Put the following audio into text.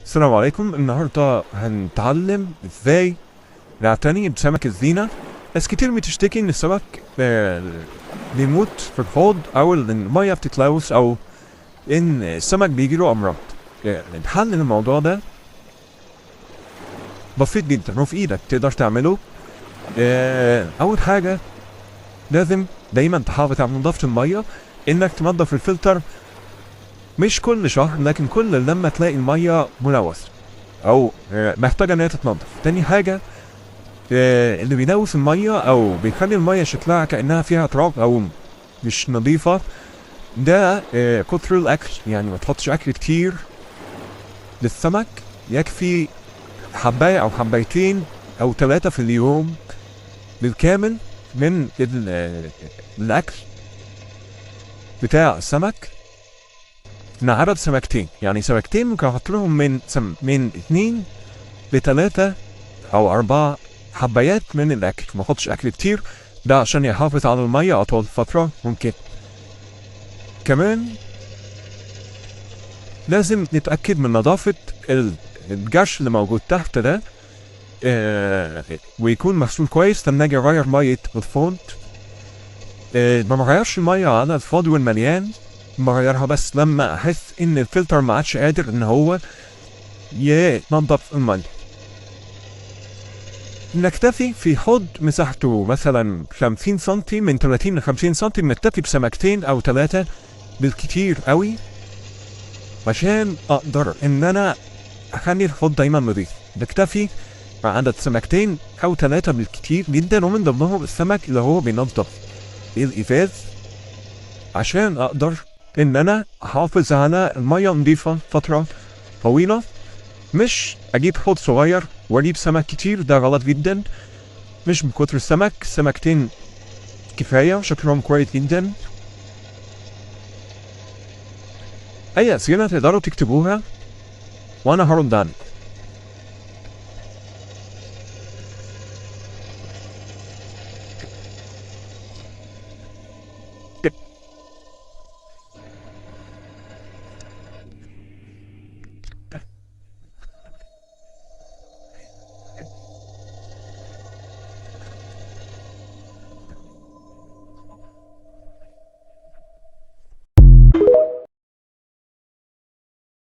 السلام عليكم. النهاردة هنتعلم ازاي نعتني بسمك الزينة. ناس كتير بتشتكي ان السمك بيموت في الحوض او ان المية بتتلوث او ان السمك بيجيله امراض. الحل للموضوع ده بسيط جدا وفي ايدك تقدر تعمله. اول حاجة لازم دايما تحافظ على نظافة المية، انك تنظف الفلتر مش كل شهر لكن كل لما تلاقي المية ملوث او محتاجة ان هي تتنضف. تاني حاجة اللي بيلوث المية او بيخلي المية شكلها كأنها فيها تراب او مش نظيفة ده كتر الاكل. يعني ما تحطش اكل كتير للسمك، يكفي حباية او حبايتين او 3 في اليوم بالكامل من الاكل بتاع السمك. نعرض سمكتين، يعني سمكتين ممكن احط لهم من 2 ل3 او 4 حبايات من الاكل. ما احطش اكل كتير، ده عشان يحافظ على المية اطول فترة ممكن. كمان لازم نتأكد من نظافة الجرش اللي موجود تحت ده، ويكون مغسول كويس. لما اجي اغير مية الفوض ما بغيرش المية على الفاضي والمليان، بغيرها بس لما احس ان الفلتر ما عادش قادر ان هو ينظف المية. نكتفي في حوض مساحته مثلا 50 سنتي، من 30 ل 50 سنتي، نكتفي بسمكتين او 3 بالكتير قوي عشان اقدر ان انا اخلي الحوض دايما نظيف. نكتفي مع عدد سمكتين او 3 بالكتير جدا، ومن ضمنهم السمك اللي هو بينضف الازاز، عشان اقدر ان انا احافظ على المية نظيفة فترة طويلة. مش اجيب حوض صغير واجيب سمك كتير، ده غلط جدا. مش بكتر السمك، سمكتين كفاية شكلهم كويس جدا. اي اسئلة تقدروا تكتبوها وانا هرد عنك.